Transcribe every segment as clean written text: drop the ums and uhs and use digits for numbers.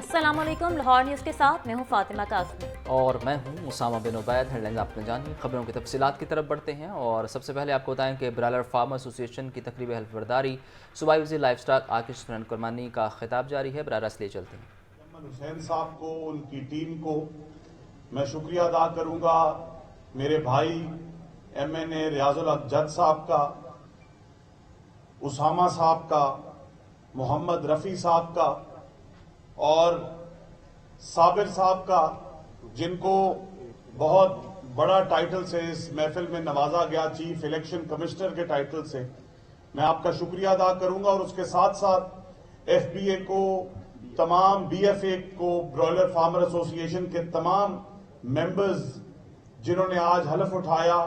अस्सलाम वालेकुम। लाहौर न्यूज़ के साथ मैं हूँ फातिमा काज़मी और मैं हूँ उसामा बिन उबैद। हेडलाइंस आपने जानी, खबरों की तफसीलात की तरफ बढ़ते हैं। और सबसे पहले आपको बताएं कि ब्रायलर फार्म एसोसिएशन की तकरीबी हल्फ बर्दारी सूबाई वज़ीर लाइफ स्टॉक आकिब सुफियान कुरमानी का खिताब जारी है। बराह रास्त ले चलते हैं। हुसैन साहब को, उनकी टीम को मैं शुक्रिया अदा करूंगा, मेरे भाई MNA रियाजुल हक जज साहब का, उसामा साहब का, मोहम्मद रफ़ी साहब का और साबिर साहब का, जिनको बहुत बड़ा टाइटल से इस महफिल में नवाजा गया, चीफ इलेक्शन कमिश्नर के टाइटल से। मैं आपका शुक्रिया अदा करूंगा और उसके साथ साथ FBA को, तमाम BFA को, ब्रॉयलर फार्मर एसोसिएशन के तमाम मेंबर्स जिन्होंने आज हलफ उठाया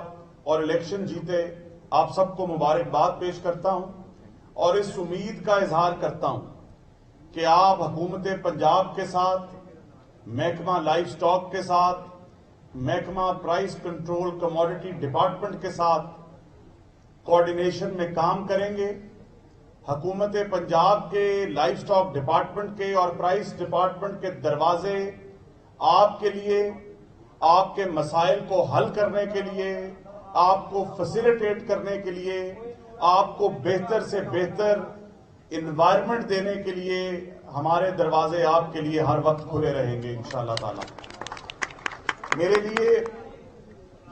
और इलेक्शन जीते, आप सबको मुबारकबाद पेश करता हूं और इस उम्मीद का इजहार करता हूं कि आप हुकूमत पंजाब के साथ, महकमा लाइफ स्टॉक के साथ, महकमा प्राइस कंट्रोल कमोडिटी डिपार्टमेंट के साथ कोऑर्डिनेशन में काम करेंगे। हुकूमत पंजाब के लाइफ स्टॉक डिपार्टमेंट के और प्राइस डिपार्टमेंट के दरवाजे आपके लिए, आपके मसाइल को हल करने के लिए, आपको फैसिलिटेट करने के लिए, आपको बेहतर से बेहतर इन्वायरमेंट देने के लिए हमारे दरवाजे आपके लिए हर वक्त खुले रहेंगे इंशाअल्लाह ताला। मेरे लिए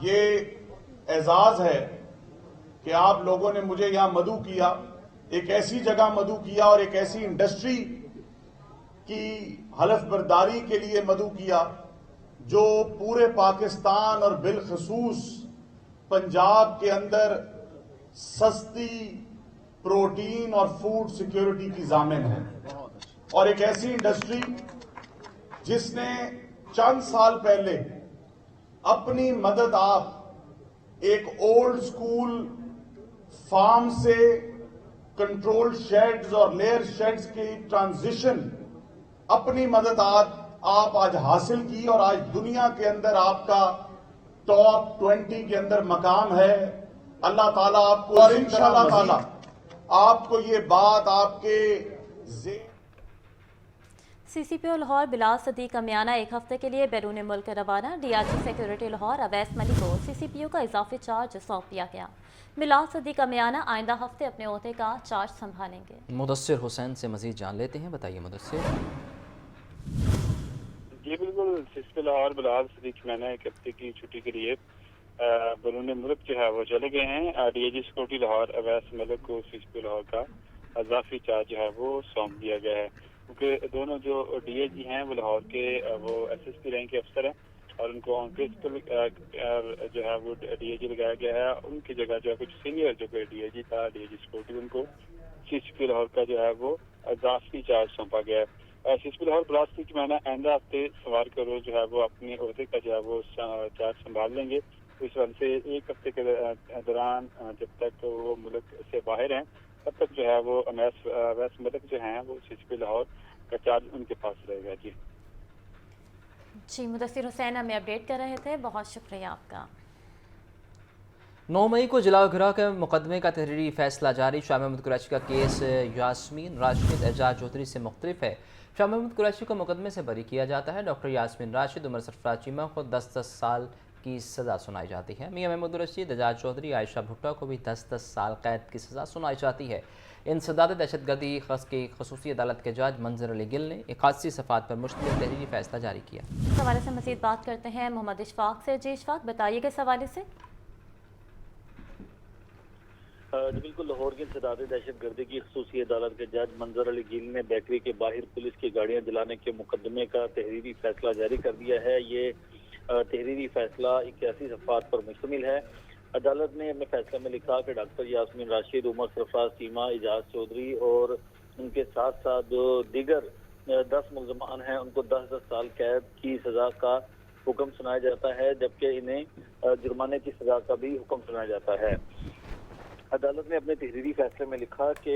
ये एजाज है कि आप लोगों ने मुझे यहां मदऊ किया, एक ऐसी जगह मदऊ किया और एक ऐसी इंडस्ट्री की हलफ बर्दारी के लिए मदऊ किया जो पूरे पाकिस्तान और बिलखसूस पंजाब के अंदर सस्ती प्रोटीन और फूड सिक्योरिटी की जामिन है, और एक ऐसी इंडस्ट्री जिसने चंद साल पहले अपनी मदद आप एक ओल्ड स्कूल फार्म से कंट्रोल शेड्स और लेयर शेड्स की ट्रांजिशन, अपनी मदद आप आज हासिल की और आज दुनिया के अंदर आपका टॉप 20 के अंदर मकाम है। अल्लाह ताला आपको और इंशाअल्लाह ताला आपको ये बात आपके CCPO लाहौर बिलाल सदीक अमियाना एक हफ्ते के लिए बैरून मुल्क रवाना। DRG सिक्योरिटी लाहौर अवैस मलिक को CCPO का इजाफी चार्ज सौंप दिया गया। बिलाल सदीक अमियाना आइंदा हफ्ते अपने ओहदे का चार्ज संभालेंगे। मुदस्सिर हुसैन से मजीद जान लेते हैं। बताइए मुदस्सिर। जी बिल्कुल, CCPO लाहौर बिलाल सदीक अमियाना एक हफ्ते की छुट्टी के लिए बैरून मुल्क जो है वो चले गए हैं। DIG सिक्योरिटी लाहौर अवैस मलिक को CCPO लाहौर का इजाफी चार्ज जो है वो सौंप दिया गया है, क्योंकि दोनों जो DIG हैं वो लाहौर के वो SSP रैंक के अफसर हैं और उनको ऑन प्रिंसिपल जो है वो DIG लगाया गया है। उनकी जगह जो है कुछ सीनियर जो कि DIG था, DIG सिक्योरिटी, उनको CCPO लाहौर का जो है वो इजाफी चार्ज सौंपा गया है। CCPO लाहौर बिलाल सदीक अमियाना आइंदा हफ्ते सवार का रोज जो है वो अपने ओहदे का जो है वो चार्ज संभाल लेंगे। इस वजह से एक हफ्ते के दौरान जब तक वो मुल्क से बाहर हैं तब तक जो है वो अवैस मलिक जो हैं वो CCPO लाहौर का चार्ज उनके पास रहेगा। जी, मुदस्सिर हुसैन हमें अपडेट कर रहे थे, बहुत शुक्रिया आपका। 9 मई को जिला घरा के मुकदमे का तहरीरी फैसला जारी। शाह महमूद कुरैशी का केस यास्मीन राशिद एजाज चौधरी से मुख्तलिफ है। शाह महमूद कुरैशी को मुकदमे से बरी किया जाता है। डॉक्टर यास्मीन राशिद, उमर सरफराज चीमा को 10-10 साल की सज़ा सुनाई जाती है। मियां महमूद रशीद, एजाज चौधरी, आयशा भुट्टा को भी 10-10 साल कैद की सज़ा सुनाई जाती है। इंसदाद दहशतगर्दी खस की खसूसी अदालत के जज मंजर अली गिल ने 81 सफ़ात पर मुश्तमिल तहरीरी फैसला जारी किया। इस हवाले से मज़ीद बात करते हैं मोहम्मद इशफाक से। जी इशफाक, बताइएगा इस हवाले से। बिल्कुल, लाहौर की इंसदाद दहशतगर्दी की खसूसी अदालत के जज मंजर अली गिल ने बेकरी के बाहर पुलिस की गाड़ियां जलाने के मुकदमे का तहरीरी फैसला जारी कर दिया है। ये तहरीरी फैसला 81 सफ़ात पर मुश्तमिल है। अदालत ने अपने फैसले में लिखा कि डॉक्टर यास्मीन राशिद, उमर सरफराज चीमा, एजाज चौधरी और उनके साथ साथ जो दीगर 10 मुलजमान हैं उनको 10-10 साल कैद की सजा का हुक्म सुनाया जाता है, जबकि इन्हें जुर्माने की सजा का भी हुक्म सुनाया जाता है। अदालत ने अपने तहरीरी फैसले में लिखा कि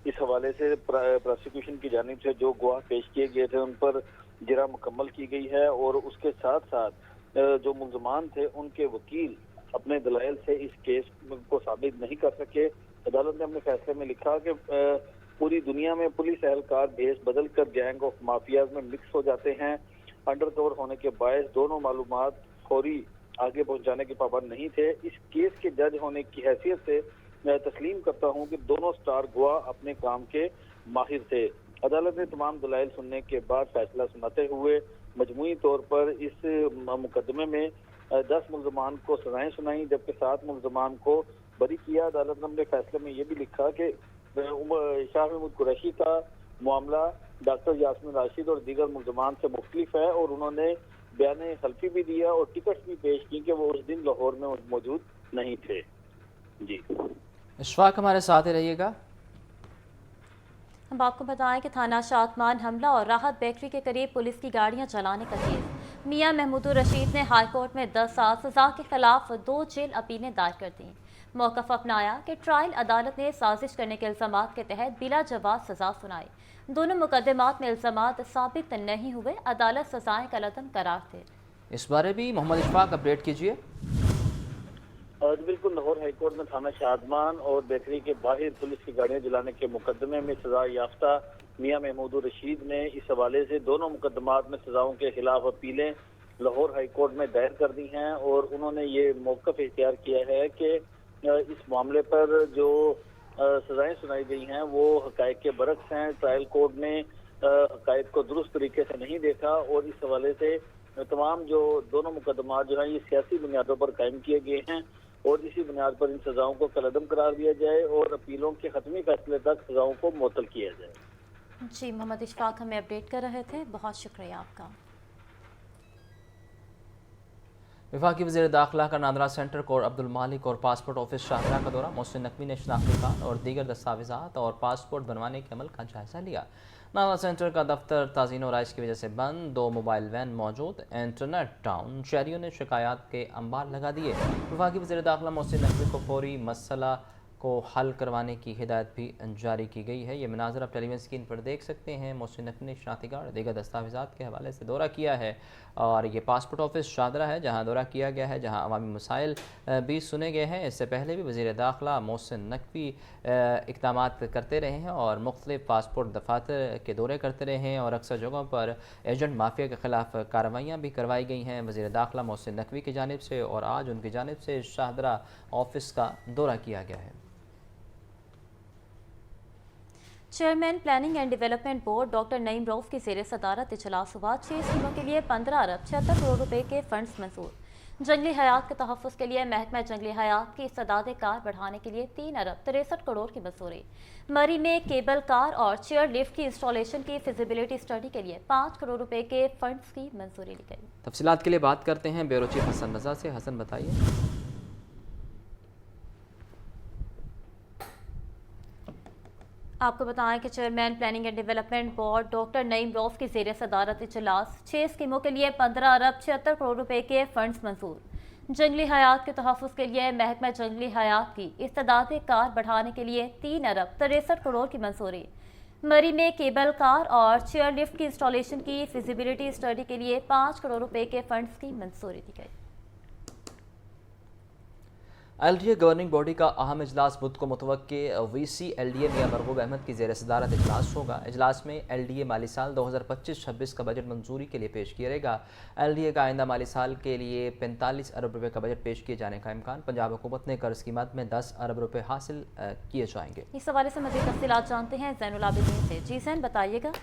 इस हवाले से प्रोसिक्यूशन की जानिब से जो गवाह पेश किए गए थे उन पर जरा मुकम्मल की गई है और उसके साथ साथ जो मुलजमान थे उनके वकील अपने दलाइल से इस केस को साबित नहीं कर सके। अदालत ने अपने फैसले में लिखा कि पूरी दुनिया में पुलिस एहलकार भेष बदल कर गैंग ऑफ माफियाज में मिक्स हो जाते हैं। अंडर कवर होने के बायस दोनों मालूमात फौरी आगे पहुंचाने के पाबंद नहीं थे। इस केस के जज होने की हैसियत से मैं तस्लीम करता हूं कि दोनों स्टार गवाह अपने काम के माहिर थे। अदालत ने तमाम दलाइल सुनने के बाद फैसला सुनाते हुए मजमूई तौर पर इस मुकदमे में 10 मुल्जमान को सजाएं सुनाई, जबकि 7 मुल्जमान को बरी किया। अदालत ने अपने फैसले में ये भी लिखा कि शाह महमूद कुरैशी का मामला डॉक्टर यास्मीन राशिद और दीगर मुल्जमान से मुख्तलिफ है और उन्होंने बयान हल्फी भी दिया और टिकट्स भी पेश की कि वो उस दिन लाहौर में मौजूद नहीं थे। जी इशफाक, हमारे साथ ही रहिएगा। हम आपको बताएं कि थाना शातमान हमला और राहत बेकरी के करीब पुलिस की गाड़ियां चलाने का केस। मियां महमूदुर रशीद ने हाई कोर्ट में 10 साल सजा के खिलाफ 2 जेल अपीलें दायर कर दी। मौक़िफ़ अपनाया कि ट्रायल अदालत ने साजिश करने के इल्ज़ामात के तहत बिला जवाब सजा सुनाई। दोनों मुकदमात में इल्ज़ामात साबित नहीं हुए, अदालत सजाएं कलअदम करार थे। इस बारे भी मोहम्मद इशफाक अपडेट कीजिए। बिल्कुल, लाहौर हाईकोर्ट में थाना शादमान और बेकरी के बाहर पुलिस की गाड़ियां जलाने के मुकदमे में सजा याफ्ता मियां महमूदुर रशीद ने इस हवाले से दोनों मुकदमात में सजाओं के खिलाफ अपीलें लाहौर हाईकोर्ट में दायर कर दी हैं और उन्होंने ये मौक़िफ़ इख्तियार किया है कि इस मामले पर जो सजाएं सुनाई गई हैं वो हक़ाइक़ के बरक्स हैं। ट्रायल कोर्ट ने हक़ाइक़ को दुरुस्त तरीके से नहीं देखा और इस हवाले से तमाम जो दोनों मुकदमात जो हैं ये सियासी बुनियादों पर कायम किए गए हैं और इसी बुनियाद पर इन सजाओं को कलअदम करार दिया जाए और अपीलों के खत्मी फैसले तक सजाओं को मुअत्तल किया जाए। जी, मोहम्मद इशफाक हमें अपडेट कर रहे थे, बहुत शुक्रिया आपका। वफाकी वज़ीर दाखिला का नादरा सेंटर कोर अब्दुल मालिक और पासपोर्ट ऑफिस शाहजहाँ का दौरा। मोहसिन नकवी ने शनाख्ती कार्ड और दीगर दस्तावेज़ात और पासपोर्ट बनवाने के अमल का जायज़ा लिया। नादरा सेंटर का दफ्तर ताज़ीन और आइश की वजह से बंद, 2 मोबाइल वैन मौजूद, इंटरनेट डाउन। शहरियों ने शिकायत के अंबार लगा दिए। वफाकी वज़ीर दाखिला मोहसिन नकवी को फौरी मसला को हल करवाने की हिदायत भी जारी की गई है। ये मनाज़र आप टेलीविजन स्क्रीन पर देख सकते हैं। मोहसिन नकवी ने शनाख्ती कार्ड दीगर दस्तावेज़ात के हवाले से दौरा किया है और ये पासपोर्ट ऑफिस शाहदरा है जहाँ दौरा किया गया है, जहाँ अवामी मसाइल भी सुने गए हैं। इससे पहले भी वज़ीर दाखिला मोहसिन नकवी इक़दामात करते रहे हैं और मुख्तलिफ़ पासपोर्ट दफातर के दौरे करते रहे हैं और अक्सर जगहों पर एजेंट माफिया के ख़िलाफ़ कार्रवाइयाँ भी करवाई गई हैं वज़ीर दाखिला मोहसिन नकवी की जानिब से, और आज उनकी जानिब से शाहदरा ऑफिस का दौरा किया गया है। Chairman planning and development board doctor Naeem Rauf की ज़ेर सदारत इजलास हुआ। 6 स्कीमों के लिए 15 अरब 76 करोड़ रुपए के फंड्स मंजूर। जंगली हयात के तहफ़्फ़ुज़ के लिए महकमा जंगली हयात की इस्तेदाद कार बढ़ाने के लिए 3 अरब 63 करोड़ की मंजूरी। मरी में केबल कार और चेयर लिफ्ट की इंस्टॉलेशन की फिजिबिलिटी स्टडी के लिए 5 करोड़ रुपए के फंड्स की मंजूरी ली गई। तफसीलात के लिए बात करते हैं ब्यूरो चीफ हसन रजा से। हसन, बताइए। आपको बताएं कि chairman planning and development board doctor Naeem Rauf की ज़ेर सदारत इजलास 6 स्कीमों के लिए 15 अरब 76 करोड़ रुपए के फंड्स मंजूर। जंगली हयात के तहफ़्फ़ुज़ के लिए महकमा जंगली हयात की इस्तेदाद कार बढ़ाने के लिए 3 अरब 63 करोड़ की मंजूरी। मरी में केबल कार और चेयर लिफ्ट की इंस्टॉलेशन की फिजिबिलिटी स्टडी के लिए 5 करोड़ रुपए के फंड्स की मंजूरी दी गई। LDA गवर्निंग बॉडी का अहम इजलास बुध को मुतवक्के VC LDA मियां मरगूब अहमद की ज़ेर सदारत इजलास होगा। इजलास में LDA माली साल 2025-26 का बजट मंजूरी के लिए पेश किया जाएगा। LDA का आइंदा माली साल के लिए 45 अरब रुपए का बजट पेश किए जाने का इम्कान। पंजाब हुकूमत ने कर्ज की मद में 10 अरब रुपए हासिल किए जाएंगे। इस हवाले से मज़ीद तफसीलात जानते हैं ज़ैनुल आबिदीन से। जी ज़ैन, बताइएगा।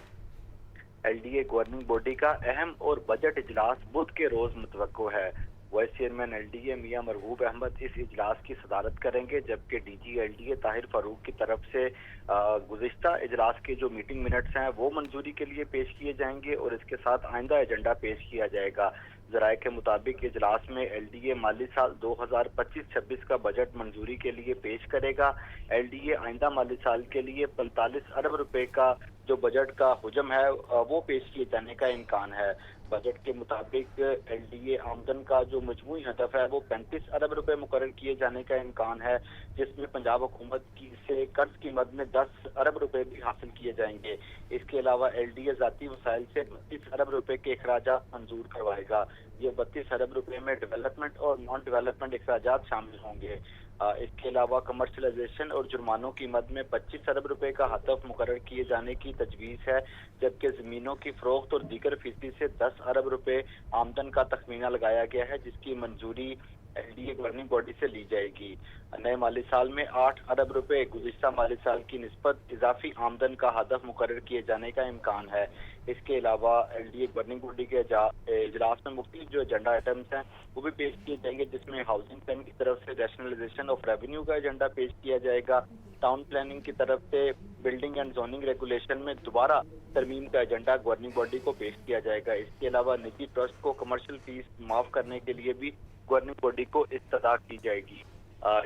LDA गवर्निंग बॉडी का अहम और बजट इजलास बुध के रोज मुतवक्को है। वाइस चेयरमैन LDA मियां मरगूब अहमद इस इजलास की सदारत करेंगे, जबकि DG LDA ताहिर फारूक की तरफ से गुज़िश्ता इजलास के जो मीटिंग मिनट्स हैं वो मंजूरी के लिए पेश किए जाएंगे और इसके साथ आइंदा एजेंडा पेश किया जाएगा। ज़राए के मुताबिक इजलास में LDA माली साल 2025-26 का बजट मंजूरी के लिए पेश करेगा। LDA आइंदा माली साल के लिए 45 अरब रुपए का जो बजट का हुजम है वो पेश किए जाने का इम्कान है। बजट के मुताबिक LDA आमदन का जो मजमूई हदफ है वो 35 अरब रुपए मुकर्रर किए जाने का इम्कान है, जिसमें पंजाब हुकूमत की से कर्ज की मद में 10 अरब रुपए भी हासिल किए जाएंगे। इसके अलावा LDA ज़ाती वसाइल से 32 अरब रुपए के अखराजात मंजूर करवाएगा। ये 32 अरब रुपए में डेवलपमेंट और नॉन डेवलपमेंट अखराजात शामिल होंगे। اس کے علاوہ کمرشلائزیشن اور جرمانوں کی مد میں 25 ارب روپے کا ہدف مقرر کیے جانے کی تجویز ہے، جبکہ زمینوں کی فروخت اور دیگر فیصدی سے 10 ارب روپے آمدن کا تخمینہ لگایا گیا ہے، جس کی منظوری LDA گورننگ باڈی سے لی جائے گی۔ نئے مالی سال میں 8 ارب روپے گزشتہ مالی سال کی نسبت اضافی آمدن کا ہدف مقرر کیے جانے کا امکان ہے۔ اس کے علاوہ LDA گورننگ باڈی کے اجلاس میں مختلف جو ایجنڈا آئٹمز ہیں وہ بھی پیش کیے جائیں گے، جس میں ہاؤسنگ پلان کی طرف سے ریشنلائزیشن آف ریونیو کا ایجنڈا پیش کیا جائے گا، ٹاؤن پلاننگ کی طرف سے بلڈنگ اینڈ زوننگ ریگولیشن میں دوبارہ ترمیم کا ایجنڈا گورننگ باڈی کو پیش کیا جائے گا۔ اس کے علاوہ نجی ٹرسٹ کو کمرشل فیس معاف کرنے کے لیے بھی گورننگ باڈی کو استدعا کی جائے گی۔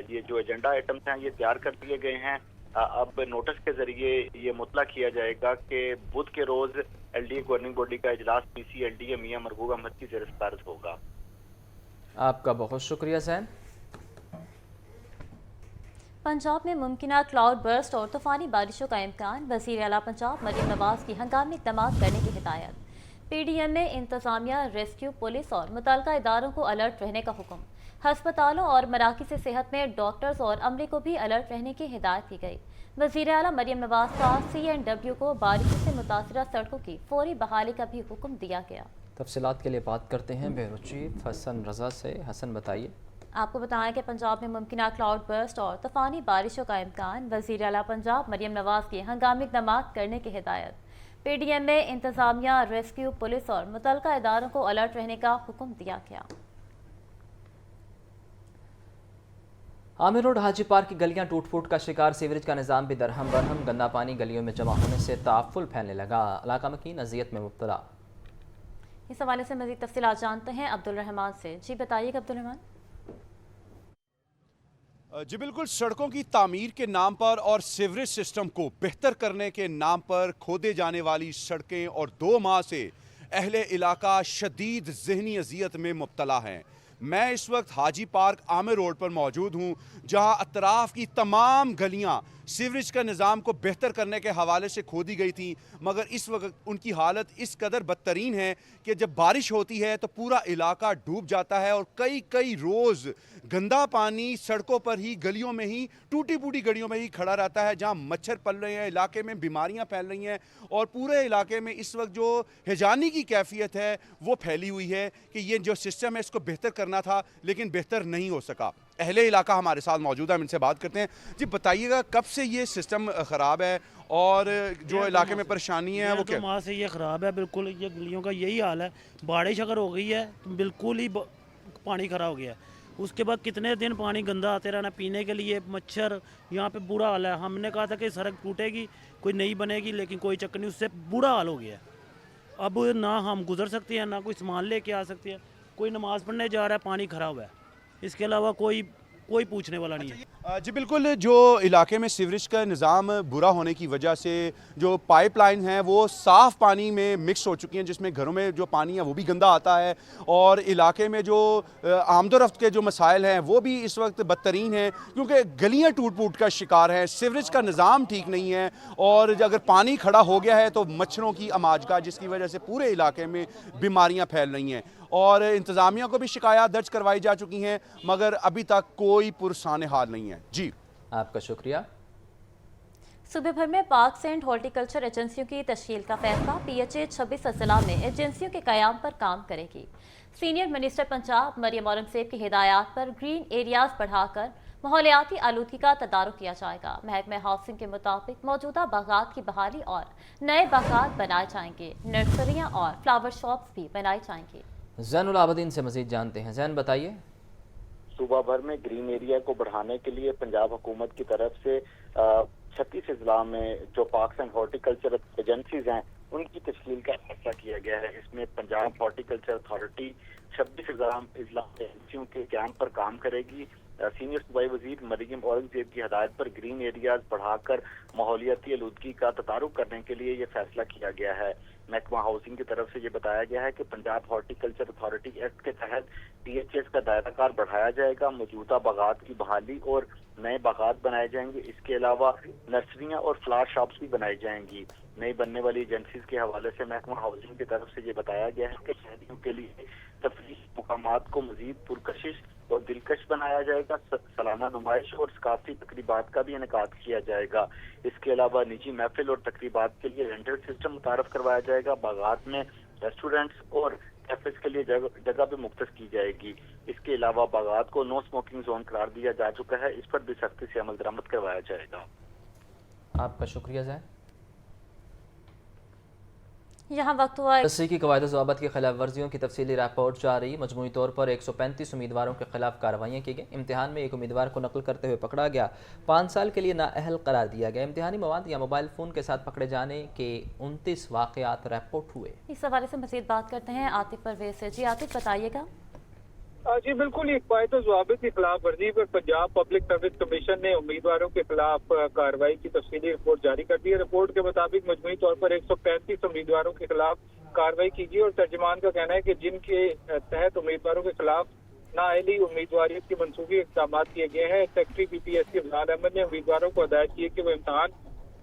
یہ جو ایجنڈا آئٹمز ہیں یہ تیار کر دیے گئے ہیں۔ اب نوٹس کے ذریعے یہ مطلع کیا جائے گا کہ بدھ کے روز LDA گورننگ باڈی کا اجلاس PC LDA میاں مرغوب احمد کی زیر صدارت ہوگا۔ آپ کا بہت شکریہ زین۔ پنجاب میں ممکنہ کلاؤڈ برسٹ اور طوفانی بارشوں کا امکان، وزیر اعلیٰ پنجاب مریم نواز کی ہنگامی اقدامات کرنے کی ہدایت۔ PDM میں انتظامیہ، ریسکیو، پولیس اور متعلقہ اداروں کو الرٹ رہنے کا حکم۔ ہسپتالوں اور مراکز صحت میں ڈاکٹرز اور عملے کو بھی الرٹ رہنے کی ہدایت کی گئی۔ وزیر اعلیٰ مریم نواز کا CNW کو بارشوں سے متاثرہ سڑکوں کی فوری بحالی کا بھی حکم دیا گیا۔ تفصیلات کے لیے بات کرتے ہیں بیورو چیف حسن رضا سے۔ حسن بتائیے۔ آپ کو بتائیں کہ پنجاب میں ممکنہ کلاؤڈ برسٹ اور طوفانی بارشوں کا امکان، وزیر اعلیٰ پنجاب مریم نواز کی ہنگامی اقدامات کرنے کی ہدایت۔ PDM میں انتظامیہ، ریسکیو، پولیس اور متعلقہ اداروں کو الرٹ رہنے کا حکم دیا گیا۔ عامر روڈ حاجی پارک کی گلیاں ٹوٹ پھوٹ کا شکار، سیوریج کا نظام بھی درہم برہم، گندا پانی گلیوں میں جمع ہونے سے تعفن پھیلنے لگا، علاقہ مکین اذیت میں مبتلا۔ اس حوالے سے مزید تفصیلات جانتے ہیں عبدالرحمان سے۔ جی بتائیے کہ عبدالرحمان۔ جی بالکل، سڑکوں کی تعمیر کے نام پر اور سیوریج سسٹم کو بہتر کرنے کے نام پر کھودے جانے والی سڑکیں اور 2 ماہ سے اہل علاقہ شدید ذہنی اذیت میں مبتلا ہیں۔ میں اس وقت حاجی پارک عامر روڈ پر موجود ہوں، جہاں اطراف کی تمام گلیاں سیوریج کا نظام کو بہتر کرنے کے حوالے سے کھودی گئی تھیں، مگر اس وقت ان کی حالت اس قدر بدترین ہے کہ جب بارش ہوتی ہے تو پورا علاقہ ڈوب جاتا ہے اور کئی روز گندا پانی سڑکوں پر ہی، گلیوں میں ہی، ٹوٹی پوٹی گلیوں میں ہی کھڑا رہتا ہے، جہاں مچھر پل رہے ہیں، علاقے میں بیماریاں پھیل رہی ہیں اور پورے علاقے میں اس وقت جو ہیجانی کی کیفیت ہے وہ پھیلی ہوئی ہے کہ یہ جو سسٹم ہے اس کو بہتر کرنا تھا لیکن بہتر نہیں ہو سکا۔ اہل علاقہ ہمارے ساتھ موجود ہے، ہم ان سے بات کرتے ہیں۔ جی بتائیے گا کب سے یہ سسٹم خراب ہے اور جو علاقے میں پریشانی ہے وہ کیا؟ 2 ماہ سے یہ خراب ہے، بالکل یہ گلیوں کا یہی حال ہے۔ بارش اگر ہو گئی ہے تو بالکل ہی پانی کھڑا ہو گیا ہے، اس کے بعد کتنے دن پانی گندا آتے رہنا پینے کے لیے، مچھر، یہاں پہ برا حال ہے۔ ہم نے کہا تھا کہ سڑک ٹوٹے گی، کوئی نئی بنے گی، لیکن کوئی چکر نہیں، اس سے برا حال ہو گیا ہے۔ اب نہ ہم گزر سکتے ہیں، نہ کوئی سامان لے کے آ سکتے ہیں، کوئی نماز پڑھنے جا رہا ہے پانی کھڑا ہوا ہے، اس کے علاوہ کوئی پوچھنے والا نہیں ہے۔ جی بالکل، جو علاقے میں سیوریج کا نظام برا ہونے کی وجہ سے جو پائپ لائن ہیں وہ صاف پانی میں مکس ہو چکی ہیں، جس میں گھروں میں جو پانی ہے وہ بھی گندا آتا ہے اور علاقے میں جو آمد و رفت کے جو مسائل ہیں وہ بھی اس وقت بدترین ہیں، کیونکہ گلیاں ٹوٹ پھوٹ کا شکار ہیں، سیوریج کا نظام ٹھیک نہیں ہے اور اگر پانی کھڑا ہو گیا ہے تو مچھروں کی اماج کا، جس کی وجہ سے پورے علاقے میں بیماریاں پھیل رہی ہیں اور انتظامیہ کو بھی شکایات درج کروائی جا چکی ہیں، مگر ابھی تک کوئی پرسان حال نہیں ہے۔ جی آپ کا شکریہ۔ صوبے بھر میں پارکس اینڈ ہارٹی کلچر ایجنسیوں کی تشکیل کا فیصلہ، PHA 26 اضلاع میں ایجنسیوں کے قیام پر کام کرے گی۔ سینئر منسٹر پنجاب مریم اورنگزیب کی ہدایات پر گرین ایریاز بڑھا کر ماحولیاتی آلودگی کا تدارک کیا جائے گا۔ محکمہ ہاؤسنگ کے مطابق موجودہ باغات کی بحالی اور نئے باغات بنائے جائیں گے، نرسریاں اور فلاور شاپس بھی بنائی جائیں گی۔ زین العابدین سے مزید جانتے ہیں۔ زین بتائیے۔ صوبہ بھر میں گرین ایریا کو بڑھانے کے لیے پنجاب حکومت کی طرف سے 36 اضلاع میں جو پارکس اینڈ ہارٹیکلچر ایجنسیز ہیں ان کی تشکیل کا فیصلہ کیا گیا ہے۔ اس میں پنجاب ہارٹیکلچر اتھارٹی 26 اضلاع ایجنسیوں کے قیام پر کام کرے گی۔ سینئر صوبائی وزیر مریم اورنگزیب کی ہدایت پر گرین ایریاز بڑھا کر ماحولیاتی آلودگی کا تدارک کرنے کے لیے یہ فیصلہ کیا گیا ہے۔ محکمہ ہاؤسنگ کی طرف سے یہ بتایا گیا ہے کہ پنجاب ہارٹیکلچر اتھارٹی ایکٹ کے تحت PHS کا دائرہ کار بڑھایا جائے گا، موجودہ باغات کی بحالی اور نئے باغات بنائے جائیں گے۔ اس کے علاوہ نرسریاں اور فلاور شاپس بھی بنائی جائیں گی۔ नई बनने वाली एजेंसीज के हवाले से महकमा हाउसिंग की तरफ से ये बताया गया है कि शहरियों के लिए तफरीही मुकामात को मजीद पुरकशिश और दिलकश बनाया जाएगा। सालाना नुमाइश और सकाफती तकरीबात का भी इनेकाद किया जाएगा। इसके अलावा निजी महफिल और तकरीबात के लिए रेंटल सिस्टम मुतारफ करवाया जाएगा। बागात में रेस्टोरेंट्स और कैफेज के लिए जगह भी मुख्तस की जाएगी। इसके अलावा बागात को नो स्मोकिंग जोन करार दिया जा चुका है, इस पर भी सख्ती से अमल दरामद करवाया जाएगा। आपका शुक्रिया ज़ैन। यहाँ वक्त हुआ एससी की कवायद ज़वाबत की खिलाफ वर्जियों की तफसीली रिपोर्ट जारी। मजमूई तौर पर 135 उम्मीदवारों के खिलाफ कार्रवाइयाँ की गई। इम्तिहान में एक उम्मीदवार को नकल करते हुए पकड़ा गया, 5 साल के लिए नाअहल करार दिया गया। इम्तिहानी मवाद या मोबाइल फ़ोन के साथ पकड़े जाने के 29 वाक़यात रिपोर्ट हुए। इस हवाले से मज़ीद बात करते हैं आतिफ परवेज से। जी आतिफ, बताइएगा। जी बिल्कुल, ये कवायद ज़वाबित की खिलाफ वर्जी पर पंजाब पब्लिक सर्विस कमीशन ने उम्मीदवारों के खिलाफ कार्रवाई की तफसीली रिपोर्ट जारी कर दी है। रिपोर्ट के मुताबिक मजमूई तौर पर 135 उम्मीदवारों के खिलाफ कार्रवाई की गई और तर्जुमान का कहना है कि जिनके तहत उम्मीदवारों के खिलाफ नाअहली उम्मीदवारियत की मनसूबी इक़दाम किए गए हैं। सेक्रेटरी BPSC इमरान अहमद ने उम्मीदवारों को हदायत की है कि वो इम्तहान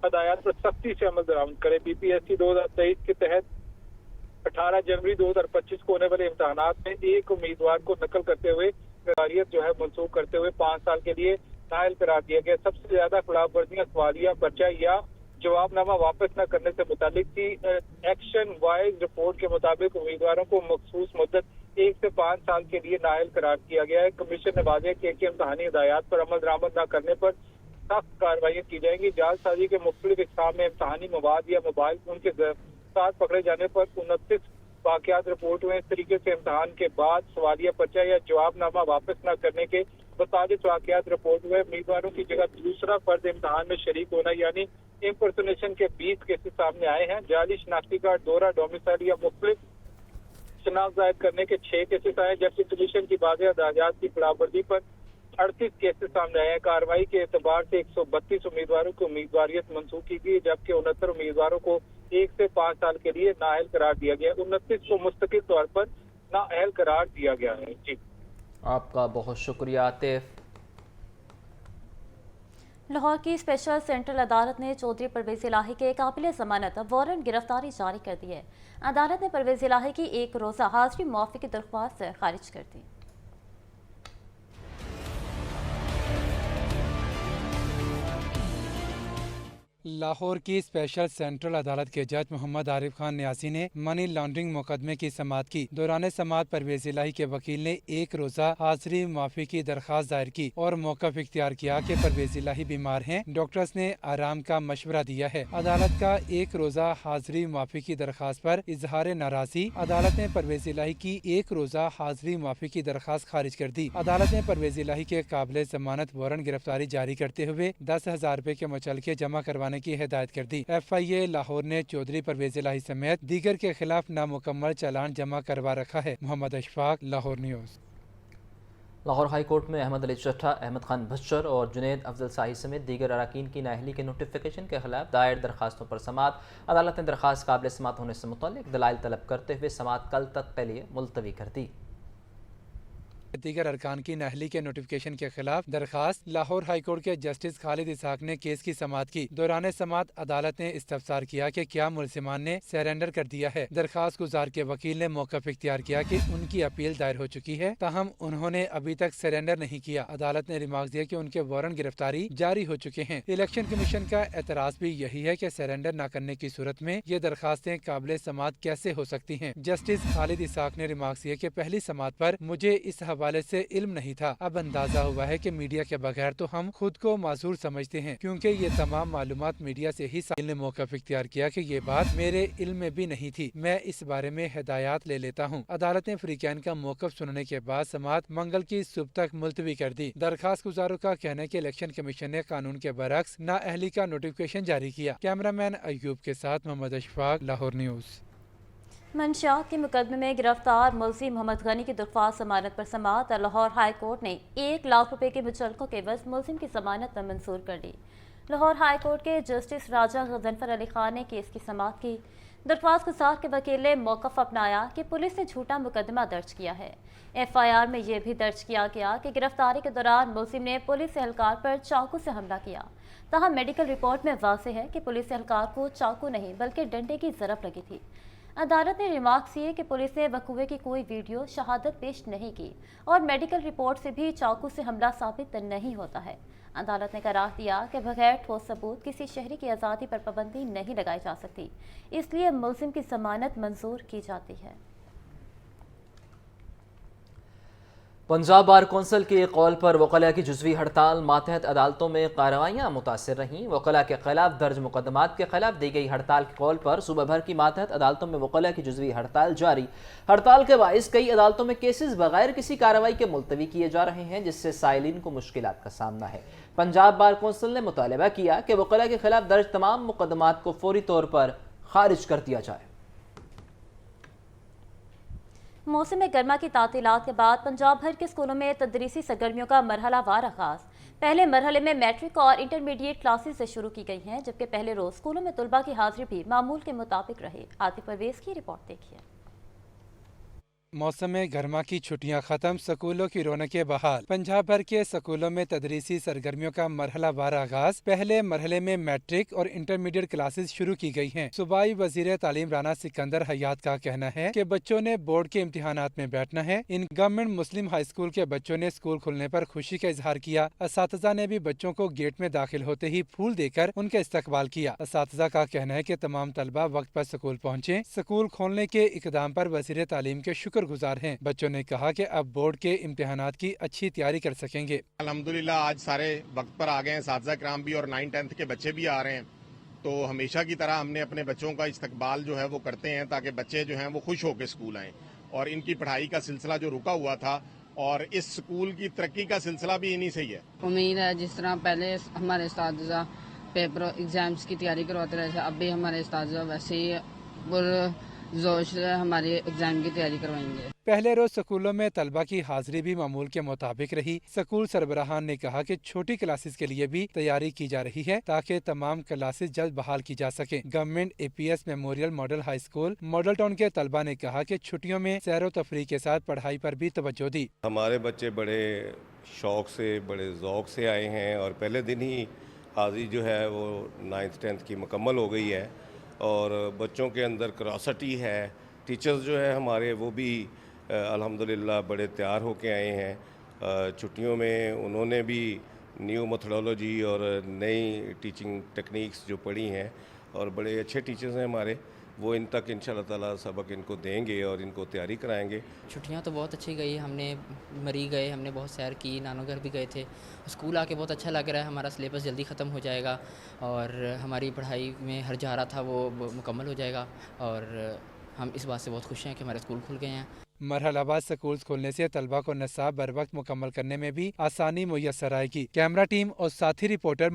हदायत पर सख्ती से अमल दरामद करे। BPSC 2023 के तहत 18 जनवरी 2025 को होने वाले इम्तहानात में एक उम्मीदवार को नकल करते हुए कार्रवाई जो है मनसूख करते हुए 5 साल के लिए नाअहल करार दिया गया। सबसे ज्यादा खिलाफ वर्जियां सवालिया पर्चा या जवाबनामा वापस न करने से मुतालिक थी। एक्शन वाइज रिपोर्ट के मुताबिक उम्मीदवारों को मखसूस मुद्दत 1 से 5 साल के लिए नाअहल करार किया गया है। कमीशन ने वाज़ेह किया कि इम्तहानी हिदायत पर अमल दरामद न करने पर सख्त कार्रवाई की जाएंगी। जालसाजी के मुख्तलिफ इक़साम में इम्तहानी मवाद या मोबाइल फोन के साथ पकड़े जाने पर 29 वाक़यात रिपोर्ट हुए। इस तरीके से इम्तहान के बाद सवालिया पर्चा या जवाबनामा वापस न करने के 42 वाक़यात रिपोर्ट हुए। उम्मीदवारों की जगह दूसरा फर्द इम्तहान में शरीक होना यानी इम्पर्सोनेशन के 20 केसेस सामने आए हैं। जाली शनाख्ती कार्ड, दौरा, डोमिसाइल या मुख्तलिफ शनाख्त जाहिर करने के 6 केसेस आए, जबकि कमीशन की बाज़ अदालत की खिलाफवर्जी पर 38 केसेस सामने आए हैं। कार्रवाई के एतबार से 132 उम्मीदवारों की उम्मीदवारियत मंसूख की गई, जबकि 69 उम्मीदवारों को 1 से 5 साल के लिए नाअहल करार दिया गया। 29 को मुस्तकिल तौर पर नाअहल करार दिया गया है। जी आपका बहुत शुक्रिया आतिफ। लाहौर की स्पेशल सेंट्रल अदालत ने चौधरी परवेज इलाही के काबिल जमानत वारंट गिरफ्तारी जारी कर दी है। अदालत ने परवेज इलाही की 1 रोज़ा हाजिरी मुआफ़ी की दरख्वास्त खारिज कर दी। लाहौर की स्पेशल सेंट्रल अदालत के जज मोहम्मद आरिफ खान न्यासी ने मनी लॉन्ड्रिंग मुकदमे की समाअत की। दौरान समाअत परवेज इलाही के वकील ने 1 रोज़ा हाजिरी मुआफ़ी की दरख्वास्त दायर की और मौक़िफ़ इख्तियार किया कि परवेज इलाही बीमार हैं, डॉक्टर्स ने आराम का मशवरा दिया है। अदालत का 1 रोज़ा हाजिरी मुआफ़ी की दरख्वास्त पर इजहार नाराज़ी। अदालत ने परवेज इलाही की 1 रोज़ा हाजिरी मुआफ़ी की दरख्वास्त खारिज कर दी। अदालत ने परवेज इलाही के काबिल जमानत वारंट गिरफ्तारी जारी करते हुए 10,000 रुपए के मुचलके जमा करवाने की हिदायत कर दी। FIA लाहौर ने चौधरी परवेज इलाही समेत दीगर के खिलाफ नामुकम्मल चालान जमा करवा रखा है। Mohammad Ashfaq, Lahore news. Lahore high court में अहमद अली चट्टा, अहमद खान भच्चर और जुनैद अफजल शाही समेत दीगर अरकान की नाअहली के नोटिफिकेशन के खिलाफ दायर दरखास्तों पर समाअत। अदालत ने दरखास्त काबिल समाअत होने से मुतल्लिक दलाइल तलब करते हुए समाअत कल तक के लिए मुलतवी कर दी। दीगर अरकान की नाअहली के नोटिफिकेशन के खिलाफ दरखास्त। लाहौर हाई कोर्ट के जस्टिस खालिद इसहाक ने केस की समाअत की। दौरान समाअत अदालत ने इस्तफसार किया कि क्या मुलजिमान ने सरेंडर कर दिया है। दरखास्त गुजार के वकील ने मौक़िफ़ इख्तियार किया कि उनकी अपील दायर हो चुकी है, ताहम उन्होंने अभी तक सरेंडर नहीं किया। अदालत ने रिमार्क दिया कि उनके वारंट गिरफ्तारी जारी हो चुके हैं। इलेक्शन कमीशन का एतराज भी यही है कि सरेंडर न करने की सूरत में ये दरखास्तें काबिल समाअत कैसे हो सकती हैं। जस्टिस खालिद इसहाक ने रिमार्क दिया कि पहली समाअत पर मुझे इस हवाले से इल्म नहीं था। अब अंदाजा हुआ है कि मीडिया के बगैर तो हम खुद को माजूर समझते हैं, क्योंकि ये तमाम मालूमात मीडिया से ही ने मौक़िफ़ इख्तियार किया कि ये बात मेरे इल्म में भी नहीं थी। मैं इस बारे में हिदायत ले लेता हूँ। अदालत ने फ्रीकैन का मौक़िफ़ सुनने के बाद समाअत मंगल की सुबह तक मुलतवी कर दी। दरखास्त गुजारों का कहना है कि इलेक्शन कमीशन ने कानून के बरक्स नाअहली का नोटिफिकेशन जारी किया। कैमरामैन अयूब के साथ मोहम्मद अशफाक, लाहौर न्यूज़। मंशियात के मुकदमे में गिरफ्तार मुलजिम मोहम्मद गनी की दरख्वास्त जमानत पर समाअत। लाहौर हाई कोर्ट ने 1 लाख रुपए के मुचलकों के एवज मुलजिम की जमानत मंजूर कर ली। लाहौर हाई कोर्ट के जस्टिस राजा गजनफर अली खान ने केस की समाअत की। दरख्वास्त गुजार के वकील ने मौक़िफ़ अपनाया कि पुलिस ने झूठा मुकदमा दर्ज किया है। FIR में यह भी दर्ज किया गया कि गिरफ्तारी के दौरान मुलजिम ने पुलिस एहलकार पर चाकू से हमला किया। ताहम मेडिकल रिपोर्ट में वाज़ेह है कि पुलिस एहलकार को चाकू नहीं बल्कि डंडे की ज़रब लगी थी। अदालत ने रिमार्क्स किए कि पुलिस ने वक़ूए की कोई वीडियो शहादत पेश नहीं की और मेडिकल रिपोर्ट से भी चाकू से हमला साबित नहीं होता है। अदालत ने करार दिया कि बगैर ठोस सबूत किसी शहरी की आज़ादी पर पाबंदी नहीं लगाई जा सकती, इसलिए मुलजिम की ज़मानत मंजूर की जाती है। पंजाब बार कौंसिल के कौल पर वकला की जुज़वी हड़ताल मातहत अदालतों में कार्रवाइयाँ मुतासर रहीं। वकला के खिलाफ दर्ज मुकदमात के खिलाफ दी गई हड़ताल के कौल पर सूबा भर की मातहत अदालतों में वकला की जुज़वी हड़ताल जारी। हड़ताल के बाइस कई अदालतों में केसेस बगैर किसी कार्रवाई के मुलतवी किए जा रहे हैं, जिससे साइलिन को मुश्किलात का सामना है। पंजाब बार कौंसिल ने मुतालबा किया कि वकला के खिलाफ दर्ज तमाम मुकदमात को फौरी तौर पर खारिज कर दिया जाए। मौसम गर्मा की तातीलात के बाद पंजाब भर के स्कूलों में तदरीसी सरगर्मियों का मरहलावार आगाज। पहले मरहले में मैट्रिक और इंटरमीडिएट क्लासेस से शुरू की गई हैं, जबकि पहले रोज स्कूलों में तुलबा की हाजिरी भी मामूल के मुताबिक रहे। आतिफ परवेज की रिपोर्ट देखिए। मौसम गर्मा की छुट्टियां खत्म, स्कूलों की रौनकें बहाल। पंजाब भर के स्कूलों में तदरीसी सरगर्मियों का मरहलावार आगाज। पहले मरहले में मैट्रिक और इंटरमीडिएट क्लासेस शुरू की गई हैं। सूबाई वजीर तालीम राना सिकंदर हयात का कहना है कि बच्चों ने बोर्ड के इम्तिहानात में बैठना है। In government Muslim high school के बच्चों ने स्कूल खुलने पर खुशी का इजहार किया। असातिज़ा ने भी बच्चों को गेट में दाखिल होते ही फूल देकर उनका इस्तकबाल किया। असातिज़ा का कहना है कि तमाम तलबा वक्त पर स्कूल पहुँचे। स्कूल खोलने के इकदाम पर वजीर तालीम के शुक्रगुजार हैं। बच्चों ने कहा कि अब बोर्ड के इम्तिहानात की अच्छी तैयारी कर सकेंगे। अल्हम्दुलिल्लाह आज सारे वक्त पर आ गए हैं, साथीज़ा किराम भी और 9-10th के बच्चे भी आ रहे हैं। तो हमेशा की तरह हमने अपने बच्चों का इस्तकबाल जो है वो करते हैं ताकि बच्चे जो हैं वो खुश होकर स्कूल आएँ और इनकी पढ़ाई का सिलसिला जो रुका हुआ था और इस स्कूल की तरक्की का सिलसिला भी इन्हीं से ही है। उम्मीद है जिस तरह पहले हमारे उस्ताद पेपर एग्जाम्स की तैयारी करवाते रहे थे, अब भी हमारे उस्ताद वैसे ही जोश से हमारे एग्जाम की तैयारी करवाएंगे। पहले रोज स्कूलों में तलबा की हाजिरी भी मामूल के मुताबिक रही। स्कूल सरबराहान ने कहा कि छोटी क्लासेस के लिए भी तैयारी की जा रही है ताकि तमाम क्लासेस जल्द बहाल की जा सके। Government APS memorial model high school model town के तलबा ने कहा कि छुट्टियों में सैर व तफरीह के साथ पढ़ाई पर भी तवज्जो दी। हमारे बच्चे बड़े शौक से बड़े ज़ौक से आए हैं और पहले दिन ही हाजिरी जो है वो 9th-10th की मुकम्मल हो गई है और बच्चों के अंदर क्यूरोसिटी है। टीचर्स जो है हमारे वो भी अल्हम्दुलिल्लाह बड़े तैयार होके आए हैं। छुट्टियों में उन्होंने भी न्यू मेथोडोलॉजी और नई टीचिंग टेक्निक्स जो पढ़ी हैं और बड़े अच्छे टीचर्स हैं हमारे, वो इन तक इंशाल्लाह ताला सबक इनको देंगे और इनको तैयारी कराएंगे। छुट्टियां तो बहुत अच्छी गई, हमने मरी गए, हमने बहुत सैर की, नानो घर भी गए थे। स्कूल आके बहुत अच्छा लग रहा है, हमारा सिलेबस जल्दी ख़त्म हो जाएगा और हमारी पढ़ाई में हर जा रहा था वो मुकम्मल हो जाएगा और हम इस बात से बहुत खुश हैं कि हमारे स्कूल खुल गए हैं। मरहलाबाद स्कूल खोलने से तलबा को निसाब बर वक्त मुकम्मल करने में भी आसानी मुयस्सर आएगी। कैमरा टीम और साथी रिपोर्टर